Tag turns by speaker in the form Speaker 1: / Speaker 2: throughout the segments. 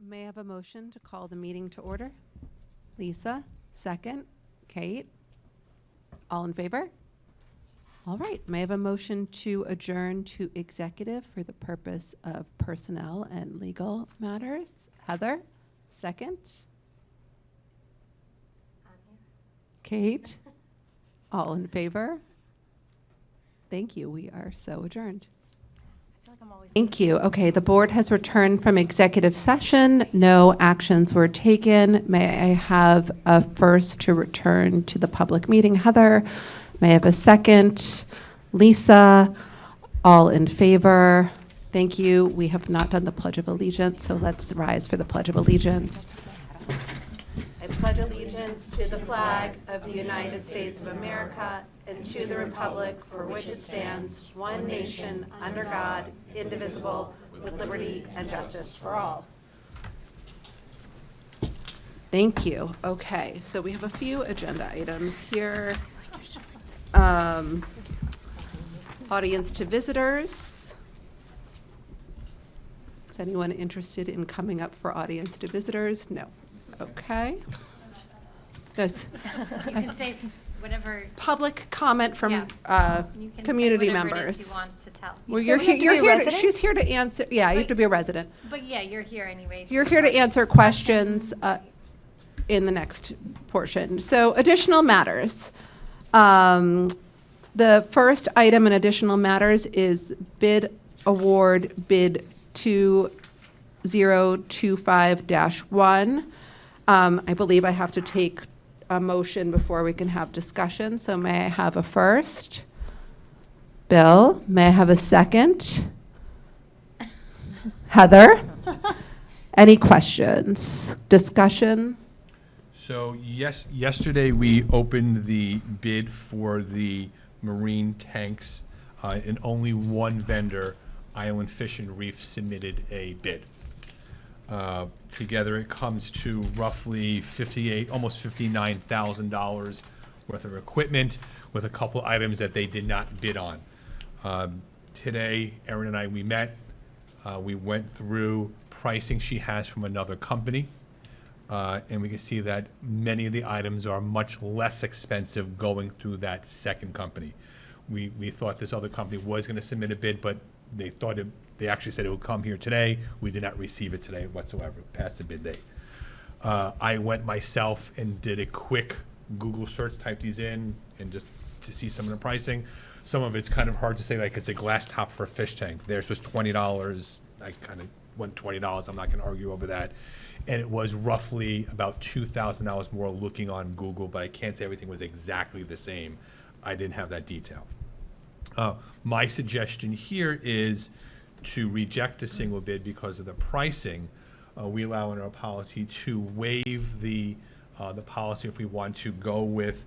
Speaker 1: May I have a motion to call the meeting to order? Lisa, second. Kate? All in favor? All right. May I have a motion to adjourn to executive for the purpose of personnel and legal matters? Heather, second. Kate? All in favor? Thank you. We are so adjourned. Thank you. Okay, the board has returned from executive session. No actions were taken. May I have a first to return to the public meeting? Heather, may I have a second? Lisa, all in favor? Thank you. We have not done the Pledge of Allegiance, so let's rise for the Pledge of Allegiance. I pledge allegiance to the flag of the United States of America and to the republic for which it stands, one nation, under God, indivisible, with liberty and justice for all. Thank you. Okay, so we have a few agenda items here. Audience to visitors. Is anyone interested in coming up for audience to visitors? No. Okay. Yes.
Speaker 2: You can say whatever.
Speaker 1: Public comment from
Speaker 2: You can
Speaker 1: community
Speaker 2: say whatever
Speaker 1: members.
Speaker 2: It is you want to tell.
Speaker 1: Well,
Speaker 2: You
Speaker 1: you're
Speaker 2: can-
Speaker 1: here. She's here to answer. Yeah, you have to be a resident.
Speaker 2: But yeah, you're here anyway.
Speaker 1: You're here to answer questions in the next portion. So additional matters. The first item in additional matters is bid award bid 2025-1. I believe I have to take a motion before we can have discussion. So may I have a first? Bill, may I have a second? Heather? Any questions? Discussion?
Speaker 3: So yes, yesterday we opened the bid for the marine tanks, and only one vendor, Island Fish and Reef, submitted a bid. Together it comes to roughly almost $59,000 worth of equipment with a couple items that they did not bid on. Today, Erin and I, we met. We went through pricing she has from another company. And we can see that many of the items are much less expensive going through that second company. We thought this other company was going to submit a bid, but they actually said it would come here today. We did not receive it today whatsoever, past the bid date. I went myself and did a quick Google search, typed these in, and just to see some of the pricing. Some of it's kind of hard to say, like it's a glass top for a fish tank. Theirs was $20. I kind of went $20. I'm not going to argue over that. And it was roughly about $2,000 more looking on Google, but I can't say everything was exactly the same. I didn't have that detail. My suggestion here is to reject a single bid because of the pricing. We allow in our policy to waive the policy if we want to go with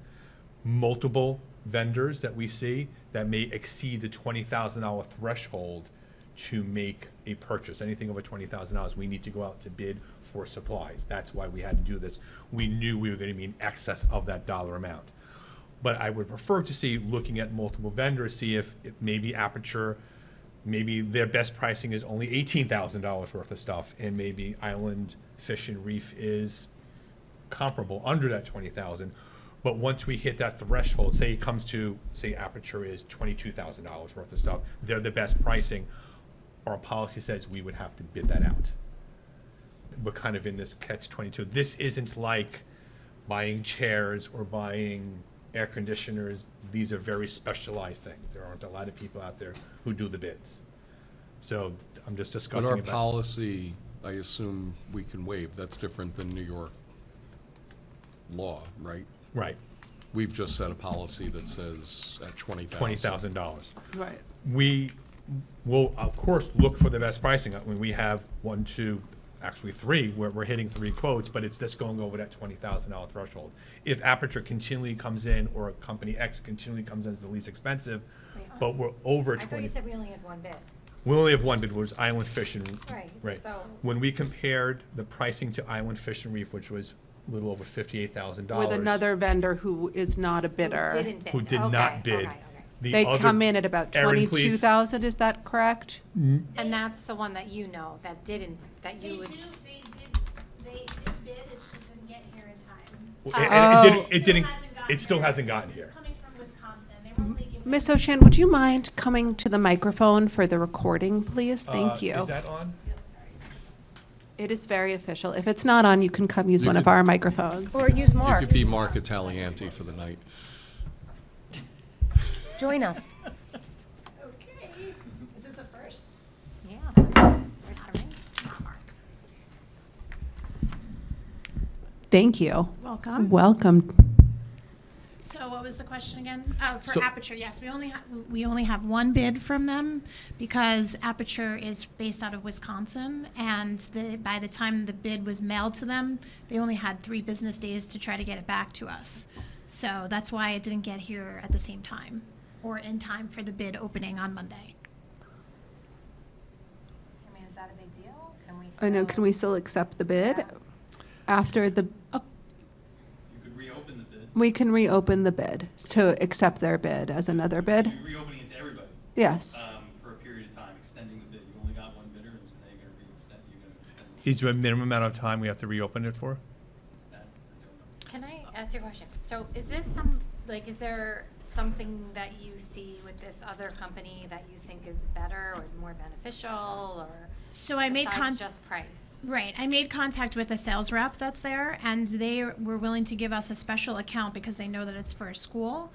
Speaker 3: multiple vendors that we see that may exceed the $20,000 threshold to make a purchase. Anything over $20,000, we need to go out to bid for supplies. That's why we had to do this. We knew we were going to be in excess of that dollar amount. But I would prefer to see, looking at multiple vendors, see if maybe Aperture, maybe their best pricing is only $18,000 worth of stuff, and maybe Island Fish and Reef is comparable, under that $20,000. But once we hit that threshold, say it comes to, say Aperture is $22,000 worth of stuff, they're the best pricing, our policy says we would have to bid that out. We're kind of in this catch-22. This isn't like buying chairs or buying air conditioners. These are very specialized things. There aren't a lot of people out there who do the bids. So I'm just discussing
Speaker 4: But our
Speaker 3: about.
Speaker 4: policy, I assume we can waive. That's different than New York law, right?
Speaker 3: Right,
Speaker 4: We've just set a policy that says at $20,000.
Speaker 3: $20,000.
Speaker 1: Right.
Speaker 3: We will, of course, look for the best pricing. I mean, we have one, two, actually three, where we're hitting 3 quotes, but it's just going over that $20,000 threshold. If Aperture continually comes in, or a company X continually comes in as the least expensive, but we're over
Speaker 2: I thought
Speaker 3: 20.
Speaker 2: you said we only had one bid.
Speaker 3: We only have one bid, which was Island Fish and.
Speaker 2: Right, so-
Speaker 3: When we compared the pricing to Island Fish and Reef, which was a little over $58,000.
Speaker 1: With another vendor who is not a bidder.
Speaker 2: Who didn't bid.
Speaker 3: Who did
Speaker 2: Okay,
Speaker 3: not bid.
Speaker 2: okay.
Speaker 3: The
Speaker 1: They
Speaker 3: other-
Speaker 1: come in at about
Speaker 3: Erin, please.
Speaker 1: 22,000, is that correct?
Speaker 2: And that's the one that you know, that didn't, that you would.
Speaker 5: They did
Speaker 3: It still hasn't gotten here.
Speaker 5: It's coming from Wisconsin. They were only giving.
Speaker 1: Miss O'Shea, would you mind coming to the microphone for the recording, please? Thank you.
Speaker 3: Is that on?
Speaker 1: It is very official. If it's not on, you can come use
Speaker 4: You
Speaker 1: one of
Speaker 4: could-
Speaker 1: our microphones.
Speaker 6: Or use
Speaker 4: You
Speaker 6: Mark's.
Speaker 4: could be Mark Italianti for the night.
Speaker 6: Join us.
Speaker 5: Okay. Is this a first?
Speaker 2: Yeah. Where's the ring?
Speaker 1: Thank you.
Speaker 5: Welcome.
Speaker 1: Welcome.
Speaker 5: So what was the question again? Oh, for
Speaker 3: So-
Speaker 5: Aperture, yes, we only have one bid from them because Aperture is based out of Wisconsin, and by the time the bid was mailed to them, they only had 3 business days to try to get it back to us. So that's why it didn't get here at the same time, or in time for the bid opening on Monday.
Speaker 2: I mean, is that a big deal? Can we
Speaker 1: I know,
Speaker 2: still-
Speaker 1: can we still accept the bid
Speaker 2: Yeah.
Speaker 1: after the,
Speaker 7: You could reopen the bid.
Speaker 1: we can reopen the bid to accept their bid as another bid?
Speaker 7: You're reopening it to everybody,
Speaker 1: Yes.
Speaker 7: for a period of time, extending the bid. You only got one bidder, and so now you're gonna re-extend, you're gonna extend.
Speaker 3: Is there a minimum amount of time we have to reopen it for?
Speaker 7: That, I don't know.
Speaker 2: Can I ask you a question? So is this is there something that you see with this other company that you think is better or more beneficial or?
Speaker 5: So I made
Speaker 2: besides just price?
Speaker 5: Right. I made contact with a sales rep that's there, and they were willing to give us a special account because they know that it's for a school,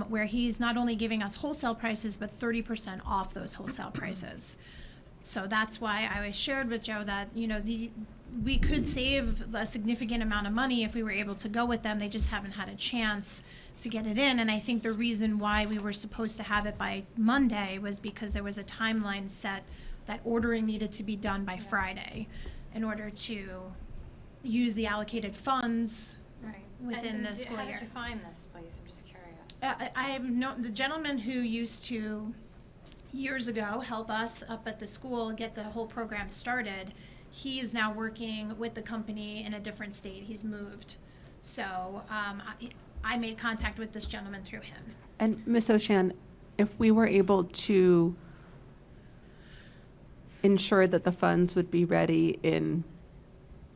Speaker 5: where he's not only giving us wholesale prices, but 30% off those wholesale prices. So that's why I shared with Joe that, we could save a significant amount of money if we were able to go with them. They just haven't had a chance to get it in. And I think the reason why we were supposed to have it by Monday was because there was a timeline set that ordering needed to be done by Friday in order to use the allocated funds.
Speaker 2: Right.
Speaker 5: Within
Speaker 2: And
Speaker 5: the school
Speaker 2: How
Speaker 5: year.
Speaker 2: did you find this place? I'm just curious.
Speaker 5: I have known the gentleman who used to years ago help us up at the school get the whole program started. He is now working with the company in a different state. He's moved. So I made contact with this gentleman through him.
Speaker 1: And Ms. O'Shan, if we were able to ensure that the funds would be ready in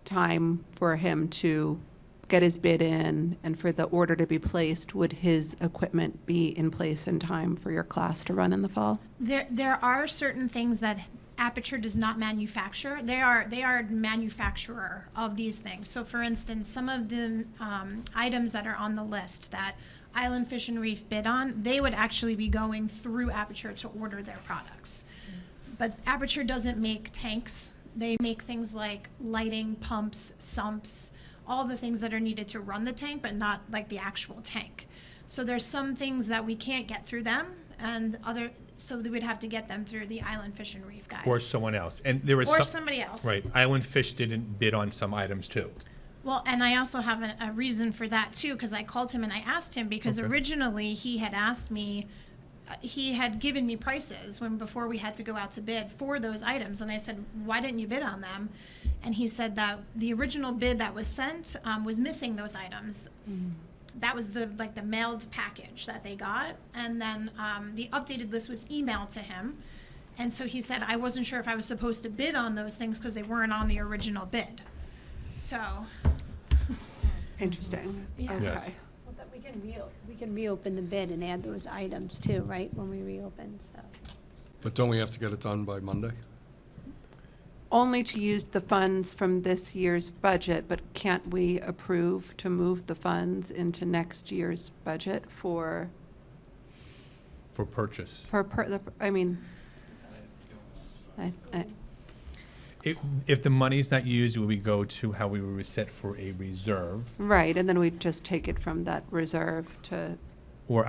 Speaker 1: time for him to get his bid in and for the order to be placed, would his equipment be in place in time for your class to run in the fall?
Speaker 5: There are certain things that Aperture does not manufacture. They are manufacturer of these things. So for instance, some of the items that are on the list that Island Fish and Reef bid on, they would actually be going through Aperture to order their products. But Aperture doesn't make tanks. They make things like lighting, pumps, sumps, all the things that are needed to run the tank, but not like the actual tank. So there's some things that we can't get through them, and so we would have to get them through the Island Fish and Reef guys.
Speaker 3: Or someone else? And there was
Speaker 5: Or
Speaker 3: some.
Speaker 5: somebody else.
Speaker 3: Right, Island Fish didn't bid on some items too.
Speaker 5: Well, and I also have a reason for that too, because I called him and I asked him, because
Speaker 3: Okay.
Speaker 5: originally he had asked me, he had given me prices before we had to go out to bid for those items, and I said, why didn't you bid on them? And he said that the original bid that was sent was missing those items. That was the mailed package that they got, and then the updated list was emailed to him, and so he said I wasn't sure if I was supposed to bid on those things because they weren't on the original bid. So,
Speaker 1: Interesting.
Speaker 5: Yeah.
Speaker 1: Okay.
Speaker 3: Yes.
Speaker 8: Well, but we can reopen the bid and add those items too, right, when we reopen, so.
Speaker 4: But don't we have to get it done by Monday?
Speaker 1: Only to use the funds from this year's budget, but can't we approve to move the funds into next year's budget for,
Speaker 3: For purchase.
Speaker 1: I mean,
Speaker 3: If the money's not used, will we go to how we were set for a reserve?
Speaker 1: right, and then we'd just take it from that reserve to,
Speaker 3: Or,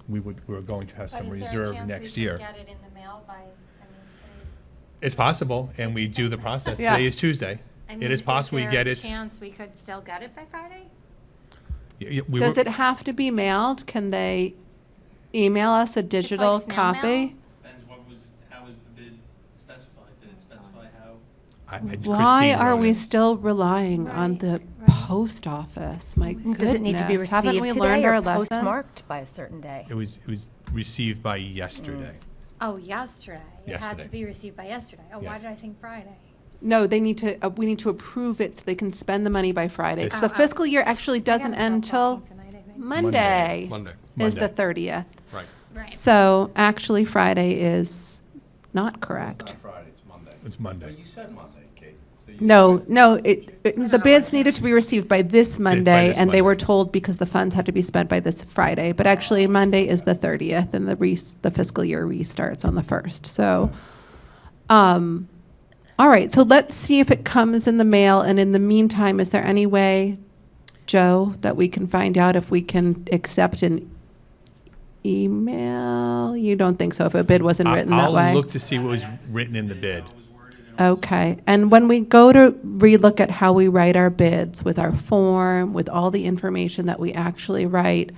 Speaker 3: we're going to have some reserve next year.
Speaker 2: But is there a chance we could get it in the mail by, today's?
Speaker 3: It's possible, and we do the process.
Speaker 1: Yeah.
Speaker 3: Today is Tuesday. It is possible we get
Speaker 2: Is
Speaker 3: it.
Speaker 2: there a chance we could still get it by Friday?
Speaker 1: does it have to be mailed? Can they email us a digital
Speaker 2: snail
Speaker 1: copy?
Speaker 2: mail?
Speaker 7: Depends how was the bid specified? Did it specify how?
Speaker 1: Why are we still relying on
Speaker 2: Right,
Speaker 1: the
Speaker 2: right.
Speaker 1: post office? My goodness.
Speaker 6: Does it need to be
Speaker 1: Haven't we
Speaker 6: received
Speaker 1: learned
Speaker 6: today
Speaker 1: our
Speaker 6: or
Speaker 1: lesson?
Speaker 6: postmarked by a certain day?
Speaker 3: It was received by yesterday.
Speaker 2: Oh, yesterday. It had
Speaker 3: Yesterday.
Speaker 2: to be received by yesterday. Oh, why
Speaker 3: Yes.
Speaker 2: did I think Friday?
Speaker 1: No, they need to, we need to approve it so they can spend the money by Friday.
Speaker 3: Yes.
Speaker 1: So the fiscal year actually doesn't end until Monday.
Speaker 4: Monday,
Speaker 1: Is the
Speaker 3: Monday.
Speaker 1: 30th.
Speaker 4: right.
Speaker 5: Right.
Speaker 1: So actually Friday is not correct.
Speaker 9: Friday, it's Monday.
Speaker 3: It's Monday.
Speaker 9: But you said Monday, Kate. So you-
Speaker 1: No, the bids needed to be received by this Monday,
Speaker 3: this
Speaker 1: and they were
Speaker 3: Monday.
Speaker 1: told because the funds had to be spent by this Friday. But actually, Monday is the 30th, and the fiscal year restarts on the 1st. So, all right, so let's see if it comes in the mail, and in the meantime, is there any way, Joe, that we can find out if we can accept an email? You don't think so, if a bid wasn't written that way?
Speaker 3: I'll look to see what was written in the bid.
Speaker 7: How it was worded and also-
Speaker 1: Okay, and when we go to relook at how we write our bids with our form, with all the information that we actually write,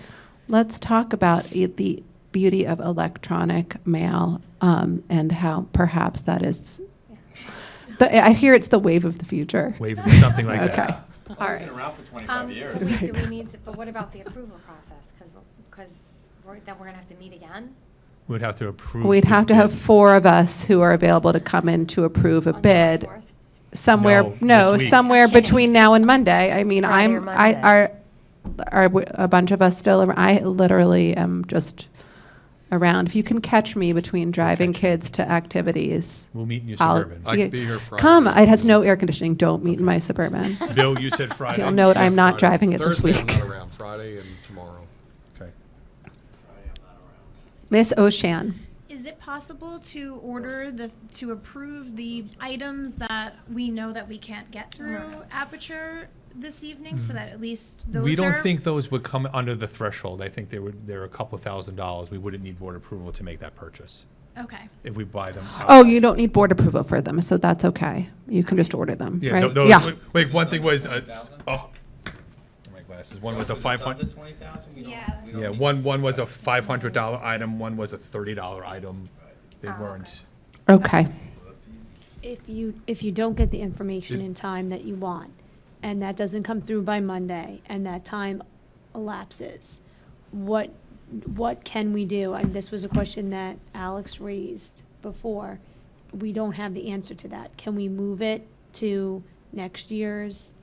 Speaker 1: let's talk about the beauty of electronic mail and how perhaps that is, I hear it's the wave of the future.
Speaker 3: Wave something like
Speaker 1: Okay,
Speaker 3: that.
Speaker 1: all
Speaker 9: Well,
Speaker 1: right.
Speaker 9: We've been around for 25 years.
Speaker 2: Do we need to, but what about the approval process? Because then we're gonna have to meet again?
Speaker 3: We'd have to approve.
Speaker 1: We'd
Speaker 3: the
Speaker 1: have to have
Speaker 3: bid.
Speaker 1: 4 of us who are available to come in to approve a
Speaker 2: On July
Speaker 1: bid.
Speaker 2: 4th?
Speaker 3: No, this week.
Speaker 1: Somewhere
Speaker 2: Kidding.
Speaker 1: between now and Monday. I mean,
Speaker 6: Friday or Monday.
Speaker 1: are a bunch of us still, I literally am just around. If you can catch me between driving
Speaker 3: catch you.
Speaker 1: kids to activities.
Speaker 3: We'll meet in your
Speaker 1: I'll-
Speaker 3: Suburban.
Speaker 4: I could be here Friday.
Speaker 1: Come, it has no air conditioning, don't meet in my Suburban.
Speaker 3: Bill, you said Friday?
Speaker 1: You'll note
Speaker 4: Yeah,
Speaker 1: I'm not
Speaker 4: Friday.
Speaker 1: driving it this
Speaker 4: Thursday,
Speaker 1: week.
Speaker 4: I'm not around, Friday and tomorrow.
Speaker 3: Okay.
Speaker 9: Friday, I'm not around.
Speaker 1: Miss O'Shan.
Speaker 5: Is it possible to to approve the items that we know that we can't get through Aperture this evening, so that at least those are?
Speaker 3: We don't think those would come under the threshold. I think they're a couple $1,000s. We wouldn't need board approval to make that purchase
Speaker 5: Okay.
Speaker 3: if we buy them.
Speaker 1: Oh,
Speaker 3: outside.
Speaker 1: you don't need board approval for them, so that's okay. You can just order them,
Speaker 3: Yeah,
Speaker 1: right?
Speaker 3: those,
Speaker 1: Yeah.
Speaker 3: wait, one thing was, oh, my glasses. One was a
Speaker 9: It's
Speaker 3: 500.
Speaker 9: under 20,000, we don't-
Speaker 5: Yeah.
Speaker 9: we don't
Speaker 3: Yeah,
Speaker 9: need-
Speaker 3: one was a $500 item, one was a $30 item. They
Speaker 2: Oh,
Speaker 3: weren't.
Speaker 1: Okay.
Speaker 8: If you don't get the information
Speaker 4: Is-
Speaker 8: in time that you want, and that doesn't come through by Monday, and that time elapses, what can we do? And this was a question that Alex raised before. We don't have the answer to that. Can we move it to next year's?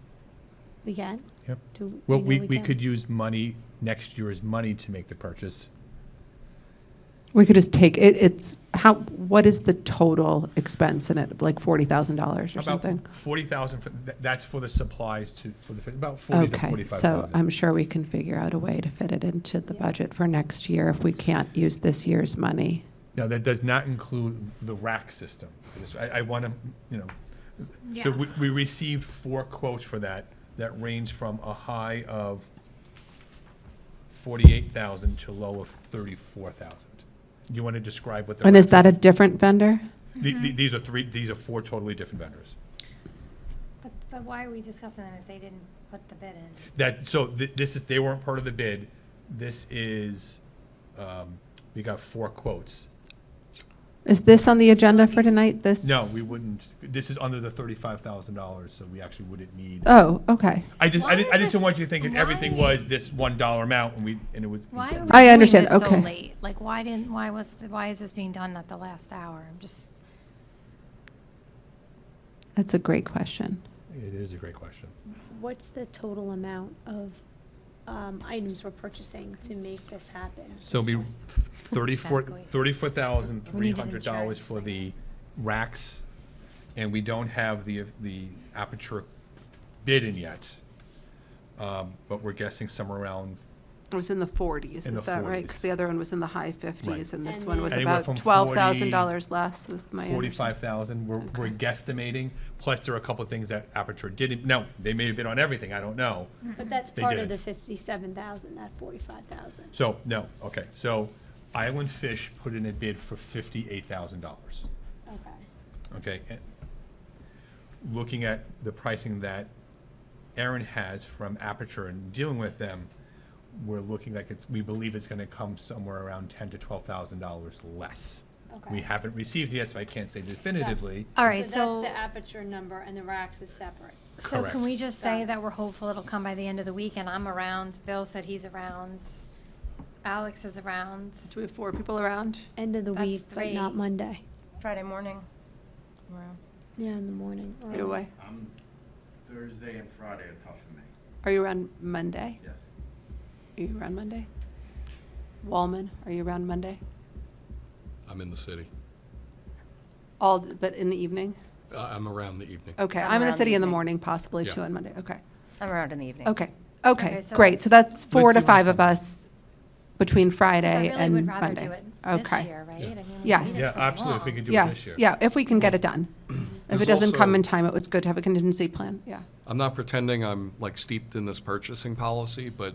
Speaker 8: We can?
Speaker 3: Yep.
Speaker 8: Do
Speaker 3: Well,
Speaker 8: know
Speaker 3: we
Speaker 8: can?
Speaker 3: could use money, next year's money to make the purchase.
Speaker 1: We could just take, what is the total expense in it? Like $40,000 or
Speaker 3: About
Speaker 1: something?
Speaker 3: 40,000, that's for the supplies about 40 to
Speaker 1: Okay,
Speaker 3: 45,000.
Speaker 1: so I'm sure we can figure out a way to fit it into the budget for next year if we can't use this year's money.
Speaker 3: Now, that does not include the rack system. I want to,
Speaker 5: Yeah.
Speaker 3: so we received 4 quotes for that range from a high of 48,000 to low of 34,000. Do you want to describe what the?
Speaker 1: And is
Speaker 3: rack
Speaker 1: that a different vendor?
Speaker 3: These are 4 totally different vendors.
Speaker 2: But why are we discussing them if they didn't put the bid in?
Speaker 3: They weren't part of the bid. This is, we got 4 quotes.
Speaker 1: Is this on the agenda for
Speaker 5: Facilities.
Speaker 1: tonight? This?
Speaker 3: No, we wouldn't, this is under the $35,000, so we actually wouldn't need.
Speaker 1: Oh, okay.
Speaker 3: I just
Speaker 2: Why is
Speaker 3: didn't
Speaker 2: this-
Speaker 3: want you to think that everything
Speaker 2: why-
Speaker 3: was this $1 amount and it was.
Speaker 2: Why are we
Speaker 1: I
Speaker 2: doing
Speaker 1: understand,
Speaker 2: this so
Speaker 1: okay.
Speaker 2: late? Like, why is this being done at the last hour? I'm just,
Speaker 1: That's a great question.
Speaker 3: It is a great question.
Speaker 8: What's the total amount of items we're purchasing to make this happen?
Speaker 3: So it'll be
Speaker 2: Exactly.
Speaker 3: $34,300 for the racks, and we don't have the Aperture bid in yet. But we're guessing somewhere around,
Speaker 1: It was in the 40s,
Speaker 3: In
Speaker 1: is
Speaker 3: the
Speaker 1: that right? 'Cause
Speaker 3: 40s.
Speaker 1: the other one was in the high 50s,
Speaker 3: Right.
Speaker 1: and this
Speaker 8: And
Speaker 1: one
Speaker 8: then-
Speaker 1: was
Speaker 3: Anywhere
Speaker 1: about
Speaker 3: from
Speaker 1: $12,000 less, was my understanding.
Speaker 3: 45,000, we're
Speaker 1: Okay.
Speaker 3: guesstimating, plus there are a couple of things that Aperture didn't, no, they may have bid on everything, I don't know.
Speaker 8: But that's
Speaker 3: They
Speaker 8: part of the
Speaker 3: didn't.
Speaker 8: 57,000, not 45,000.
Speaker 3: So, no, okay, so Island Fish put in a bid for $58,000.
Speaker 8: Okay.
Speaker 3: Okay, and looking at the pricing that Aaron has from Aperture and dealing with them, we're looking like we believe it's gonna come somewhere around $10,000 to $12,000 less.
Speaker 8: Okay.
Speaker 3: We haven't received it yet, so I can't say definitively.
Speaker 2: all right,
Speaker 8: So
Speaker 2: so,
Speaker 8: that's the aperture number, and the racks is separate.
Speaker 2: so
Speaker 3: Correct.
Speaker 2: can we just say
Speaker 8: Got it.
Speaker 2: that we're hopeful it'll come by the end of the week and I'm around, Bill said he's around, Alex is around.
Speaker 1: Do we have 4 people around?
Speaker 8: End of the
Speaker 2: That's
Speaker 8: week, but not
Speaker 2: 3.
Speaker 8: Monday.
Speaker 6: Friday morning. Tomorrow.
Speaker 8: Yeah, in the morning.
Speaker 1: Right away.
Speaker 9: Thursday and Friday are tough for me.
Speaker 1: Are you around Monday?
Speaker 9: Yes.
Speaker 1: Are you around Monday? Wallman, are you around Monday?
Speaker 4: I'm in the city.
Speaker 1: But in the evening?
Speaker 4: I'm around the evening.
Speaker 1: Okay,
Speaker 6: I'm
Speaker 1: I'm in the
Speaker 6: around
Speaker 1: city
Speaker 6: the
Speaker 1: in the
Speaker 6: evening.
Speaker 1: morning, possibly
Speaker 4: Yeah.
Speaker 1: too on Monday. Okay,
Speaker 6: I'm around in the evening.
Speaker 1: okay,
Speaker 2: Okay,
Speaker 1: okay,
Speaker 2: so
Speaker 1: great. So that's 4 to
Speaker 3: see what
Speaker 1: 5 of
Speaker 3: happens.
Speaker 1: us between
Speaker 2: 'Cause
Speaker 1: Friday
Speaker 2: I really
Speaker 1: and
Speaker 2: would rather
Speaker 1: Monday.
Speaker 2: do it
Speaker 1: Okay.
Speaker 2: this year, right?
Speaker 4: Yeah.
Speaker 2: I mean, we
Speaker 1: Yes.
Speaker 2: waited
Speaker 3: Yeah,
Speaker 2: so
Speaker 3: absolutely, if we
Speaker 2: long.
Speaker 3: could do it this
Speaker 1: Yes,
Speaker 3: year.
Speaker 1: yeah, if we can get it done. If
Speaker 4: There's
Speaker 1: it doesn't come in
Speaker 4: also-
Speaker 1: time, it was good to have a contingency plan, yeah.
Speaker 4: I'm not pretending I'm like steeped in this purchasing policy, but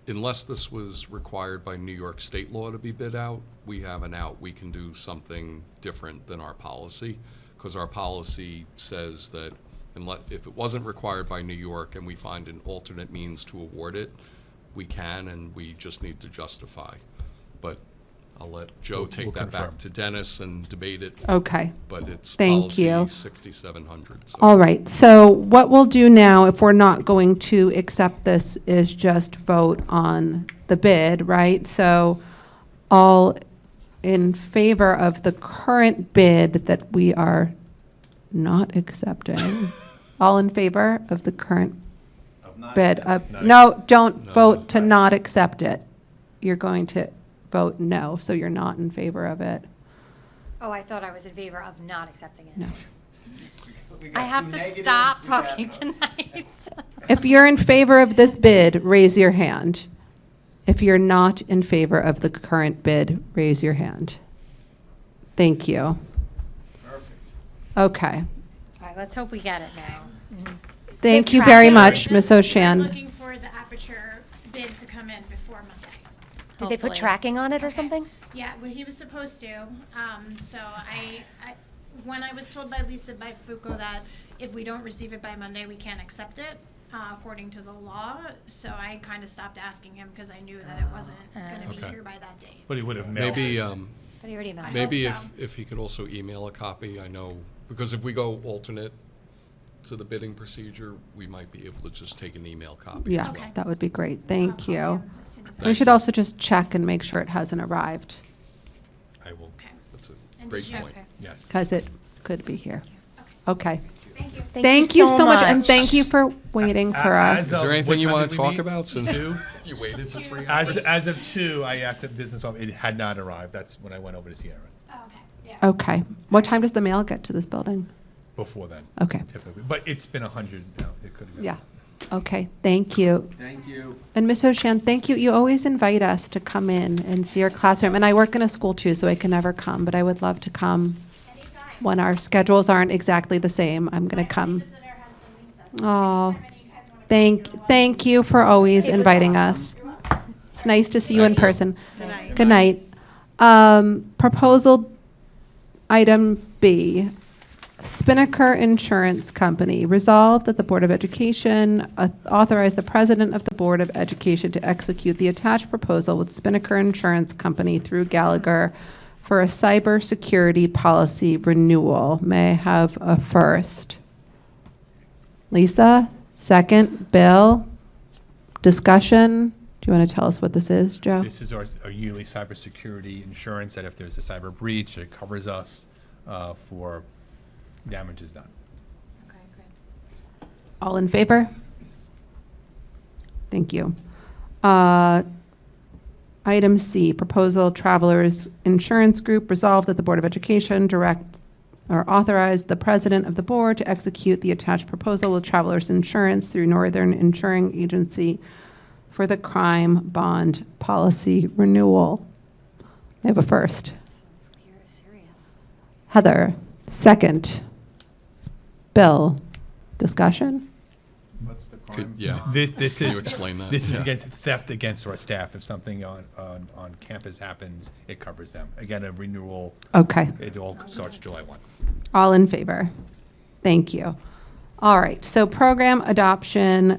Speaker 4: unless this was required by New York state law to be bid out, we have an out. We can do something different than our policy, because our policy says that if it wasn't required by New York and we find an alternate means to award it, we can, and we just need to justify. But I'll let Joe
Speaker 3: We'll
Speaker 4: take that
Speaker 3: confirm.
Speaker 4: back to Dennis and debate it,
Speaker 1: Okay.
Speaker 4: but it's
Speaker 1: Thank
Speaker 4: policy
Speaker 1: you.
Speaker 4: 6700. So
Speaker 1: All right, so what we'll do now, if we're not going to accept this, is just vote on the bid, right? So all in favor of the current bid that we are not accepting? All in favor of the current
Speaker 9: Of not
Speaker 1: bid?
Speaker 9: accepting.
Speaker 3: Not
Speaker 1: No, don't
Speaker 4: No,
Speaker 1: vote
Speaker 4: no.
Speaker 1: to not accept it. You're going to vote no, so you're not in favor of it.
Speaker 2: Oh, I thought I was in favor of not accepting it.
Speaker 1: No.
Speaker 9: We got
Speaker 2: I have
Speaker 9: two
Speaker 2: to
Speaker 9: negatives,
Speaker 2: stop
Speaker 9: we got-
Speaker 2: talking tonight.
Speaker 1: If you're in favor of this bid, raise your hand. If you're not in favor of the current bid, raise your hand. Thank you.
Speaker 9: Perfect.
Speaker 1: Okay.
Speaker 2: All right, let's hope we get it now.
Speaker 1: Thank you very much, Ms.
Speaker 5: We're
Speaker 1: O'Shan.
Speaker 5: looking for the Aperture bid to come in before Monday.
Speaker 6: Did they put
Speaker 2: Hopefully.
Speaker 6: tracking on it or
Speaker 5: Okay.
Speaker 6: something?
Speaker 5: Yeah, well, he was supposed to. So when I was told by Lisa by Fuco that if we don't receive it by Monday, we can't accept it, according to the law. So I kind of stopped asking him because I knew that it wasn't going to be
Speaker 4: Okay.
Speaker 5: here by that date.
Speaker 3: But he would have mailed
Speaker 4: maybe,
Speaker 3: it.
Speaker 2: But he already mailed it.
Speaker 4: maybe
Speaker 5: hope
Speaker 4: if he could also email a copy, I know, because if we go alternate to the bidding procedure, we might be able to just take an email copy as
Speaker 1: Yeah,
Speaker 4: well.
Speaker 5: Okay.
Speaker 1: that would be great.
Speaker 5: I'll
Speaker 1: Thank
Speaker 5: call
Speaker 1: you.
Speaker 5: him as soon as I
Speaker 1: We
Speaker 4: Thank
Speaker 1: should
Speaker 4: you.
Speaker 1: also just check and make sure it hasn't arrived,
Speaker 3: I will,
Speaker 5: Okay.
Speaker 4: That's a
Speaker 5: And
Speaker 4: great
Speaker 5: did you-
Speaker 4: point.
Speaker 2: Okay.
Speaker 3: yes.
Speaker 1: because it could be here. Okay.
Speaker 5: Thank you.
Speaker 1: Thank you so much, and thank you for waiting for
Speaker 3: As
Speaker 4: Is
Speaker 1: us.
Speaker 3: of-
Speaker 4: there anything
Speaker 3: what
Speaker 4: you
Speaker 3: time
Speaker 4: want
Speaker 3: did
Speaker 4: to
Speaker 3: we
Speaker 4: talk
Speaker 3: meet?
Speaker 4: about since
Speaker 3: Two?
Speaker 4: you waited for 3
Speaker 3: As,
Speaker 4: hours?
Speaker 3: as of 2, I asked the business office, it had not arrived. That's when I went over to see Aaron.
Speaker 5: Oh, okay, yeah.
Speaker 1: Okay. What time does the mail get to this building?
Speaker 3: Before then.
Speaker 1: Okay.
Speaker 3: Typically, but it's been 100 now. It could have been.
Speaker 1: Yeah. Okay, thank you.
Speaker 9: Thank you.
Speaker 1: And Ms. O'Shan, thank you. You always invite us to come in and see your classroom. And I work in a school too, so I can never come, but I would love to come
Speaker 5: Anytime.
Speaker 1: when our schedules aren't exactly the same. I'm going to come.
Speaker 5: My visitor has been Lisa, so
Speaker 1: Oh,
Speaker 5: anytime any of you guys wanna come, you're
Speaker 1: thank you for always
Speaker 6: It was
Speaker 1: inviting
Speaker 6: awesome.
Speaker 1: us. It's nice to see you in
Speaker 4: Thank you.
Speaker 1: person.
Speaker 5: Good night.
Speaker 1: Good night. Proposal item B, Spinnaker Insurance Company. Resolved that the Board of Education authorize the President of the Board of Education to execute the attached proposal with Spinnaker Insurance Company through Gallagher for a cybersecurity policy renewal. May I have a first? Lisa, second. Bill, discussion? Do you want to tell us what this is, Joe?
Speaker 3: This is our yearly cybersecurity insurance that if there's a cyber breach, it covers us for damages done.
Speaker 2: Okay, great.
Speaker 1: All in favor? Thank you. Item C, proposal Travelers Insurance Group. Resolved that the Board of Education direct or authorize the President of the Board to execute the attached proposal with Travelers Insurance through Northern Insuring Agency for the crime bond policy renewal. I have a first.
Speaker 2: Sounds serious.
Speaker 1: Heather, second. Bill, discussion?
Speaker 9: What's the
Speaker 4: Could-
Speaker 9: crime?
Speaker 4: yeah.
Speaker 3: This
Speaker 4: Can
Speaker 3: is.
Speaker 4: you explain that?
Speaker 3: This is
Speaker 4: Yeah.
Speaker 3: against theft against our staff. If something on campus happens, it covers them. Again, a renewal,
Speaker 1: Okay.
Speaker 3: it all starts July 1.
Speaker 1: All in favor? Thank you. All right, so program adoption,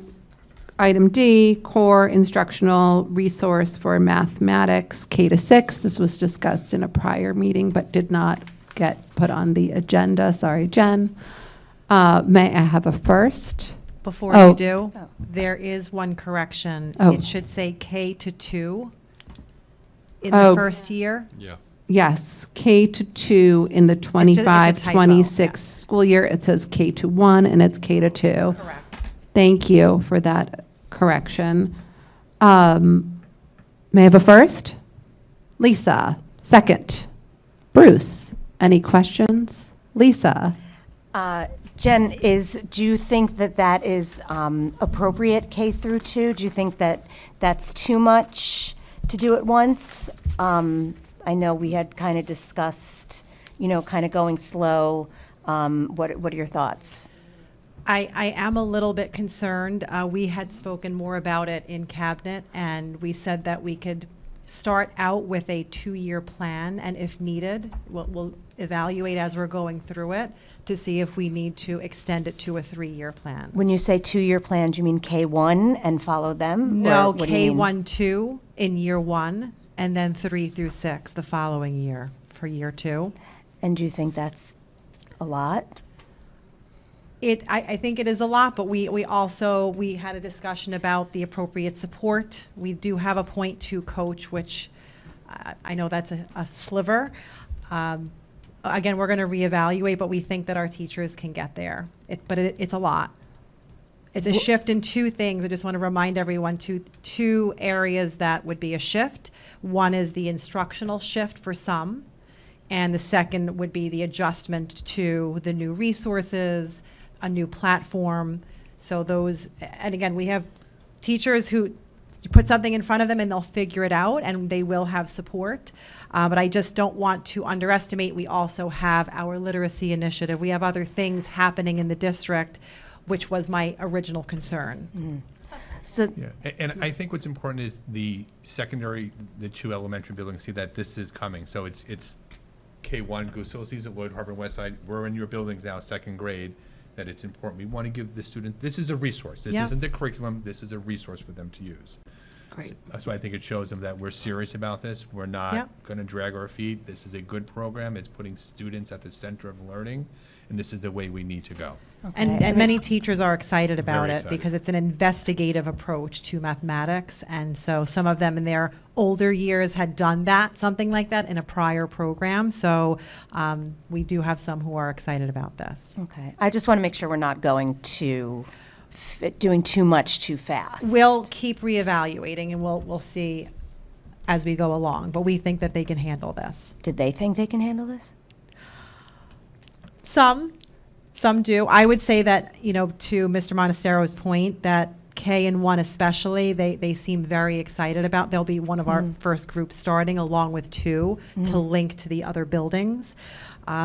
Speaker 1: item D, core instructional resource for mathematics, K to 6. This was discussed in a prior meeting but did not get put on the agenda. Sorry, Jen. May I have a first?
Speaker 10: Before
Speaker 1: Oh.
Speaker 10: you do,
Speaker 6: Oh.
Speaker 10: there is one correction.
Speaker 1: Oh.
Speaker 10: It should say K to 2 in
Speaker 1: Oh.
Speaker 10: the first year.
Speaker 4: Yeah.
Speaker 1: Yes, K to 2 in the
Speaker 6: it's a
Speaker 1: 25,
Speaker 6: typo,
Speaker 1: 26 school year. It says K to 1 and it's K to 2.
Speaker 6: Correct.
Speaker 1: Thank you for that correction. May I have a first? Lisa, second. Bruce, any questions? Lisa?
Speaker 6: Jen, do you think that that is appropriate K through 2? Do you think that that's too much to do at once? I know we had kind of discussed, kind of going slow. What are your thoughts?
Speaker 10: I am a little bit concerned. We had spoken more about it in cabinet, and we said that we could start out with a 2-year plan, and if needed, we'll evaluate as we're going through it to see if we need to extend it to a 3-year plan.
Speaker 6: When you say 2-year plan, do you mean K1 and follow them?
Speaker 10: No,
Speaker 6: Or what do you mean?
Speaker 10: K1, 2 in year 1, and then 3 through 6 the following year for year 2.
Speaker 6: And do you think that's a lot?
Speaker 10: I think it is a lot, but we had a discussion about the appropriate support. We do have a .2 coach, which I know that's a sliver. Again, we're going to reevaluate, but we think that our teachers can get there. It's a lot. It's a shift in 2 things. I just want to remind everyone, two areas that would be a shift. One is the instructional shift for some, and the second would be the adjustment to the new resources, a new platform. So those, and again, we have teachers who you put something in front of them and they'll figure it out and they will have support. But I just don't want to underestimate, we also have our literacy initiative. We have other things happening in the district, which was my original concern.
Speaker 6: So,
Speaker 3: Yeah, and I think what's important is the secondary, the 2 elementary buildings see that this is coming. So it's K1, Goose sees at Lloyd Harbor West Side. We're in your buildings now, 2nd grade, that it's important. We want to give the student, this is a resource. This
Speaker 10: Yeah.
Speaker 3: isn't the curriculum, this is a resource for them to use.
Speaker 10: Great.
Speaker 3: That's why I think it shows them that we're serious about this. We're not
Speaker 10: Yep.
Speaker 3: going to drag our feet. This is a good program. It's putting students at the center of learning, and this is the way we need to go.
Speaker 10: And many teachers are excited about
Speaker 3: Very
Speaker 10: it
Speaker 3: excited.
Speaker 10: because it's an investigative approach to mathematics. And so some of them in their older years had done something like that in a prior program. So we do have some who are excited about this.
Speaker 6: okay. I just want to make sure we're not going to doing too much too fast.
Speaker 10: We'll keep reevaluating and we'll see as we go along. But we think that they can handle this.
Speaker 6: Did they think they can handle this?
Speaker 10: Some do. I would say that, to Mr. Monastero's point, that K and 1 especially, they seem very excited about. They'll be one of our first groups starting, along with 2, to link to the other buildings.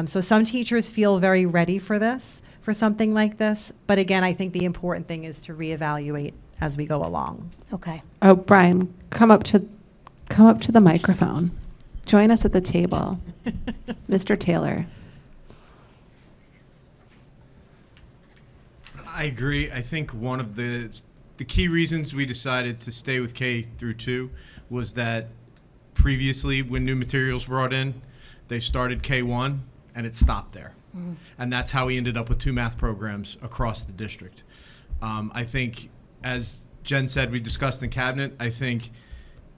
Speaker 10: So some teachers feel very ready for something like this. But again, I think the important thing is to reevaluate as we go along.
Speaker 6: Okay.
Speaker 1: Oh, Brian, come up to the microphone. Join us at the table. Mr. Taylor.
Speaker 11: I agree. I think one of the key reasons we decided to stay with K through 2 was that previously when new materials brought in, they started K1 and it stopped there. And that's how we ended up with 2 math programs across the district. I think, as Jen said, we discussed in cabinet, I think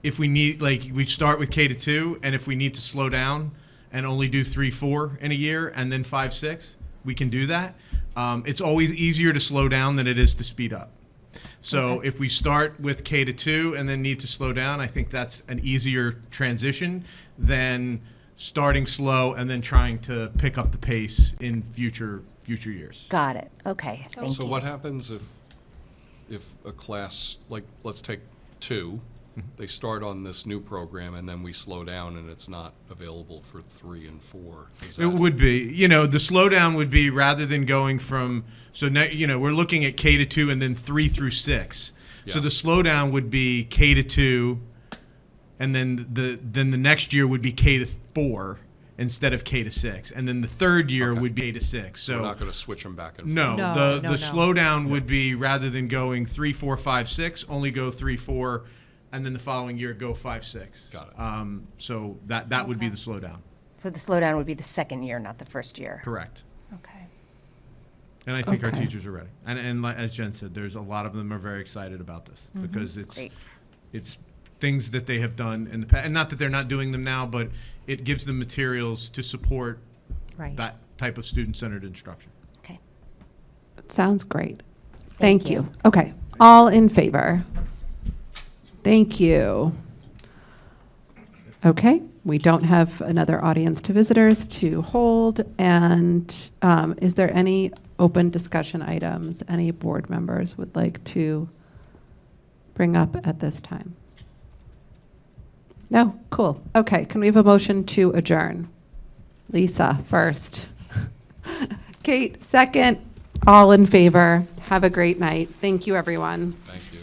Speaker 11: if we need, we start with K to 2, and if we need to slow down and only do 3, 4 in a year and then 5, 6, we can do that. It's always easier to slow down than it is to speed up. So if we start with K to 2 and then need to slow down, I think that's an easier transition than starting slow and then trying to pick up the pace in future years.
Speaker 6: Got it. Okay. Thank you.
Speaker 4: So what happens if a class, let's take 2, they start on this new program and then we slow down and it's not available for 3 and 4?
Speaker 11: It would be, the slowdown would be rather than going from, we're looking at K to 2 and then 3 through 6. So
Speaker 4: Yeah.
Speaker 11: the slowdown would be K to 2, and then the next year would be K to 4 instead of K to 6, and then the third year
Speaker 4: Okay.
Speaker 11: would be K to 6. So
Speaker 4: We're not going to switch them back and forth?
Speaker 11: no,
Speaker 10: No,
Speaker 11: the
Speaker 10: no.
Speaker 11: slowdown would be rather than going 3, 4, 5, 6, only go 3, 4, and then the following year go 5, 6.
Speaker 4: Got it.
Speaker 11: So that would be the slowdown.
Speaker 6: So the slowdown would be the second year, not the first year.
Speaker 11: Correct.
Speaker 6: Okay.
Speaker 11: And I think our
Speaker 1: Okay.
Speaker 11: teachers are ready. And as Jen said, there's a lot of them are very excited about this because
Speaker 6: Great.
Speaker 11: it's things that they have done in the past. And not that they're not doing them now, but it gives them materials to support
Speaker 10: Right.
Speaker 11: that type of student-centered instruction.
Speaker 6: Okay.
Speaker 1: That sounds great. Thank you. Okay, all in favor? Thank you. Okay, we don't have another audience to visitors to hold, and is there any open discussion items any board members would like to bring up at this time? No? Cool. Okay, can we have a motion to adjourn? Lisa first. Kate second. All in favor? Have a great night. Thank you, everyone.
Speaker 4: Thank you.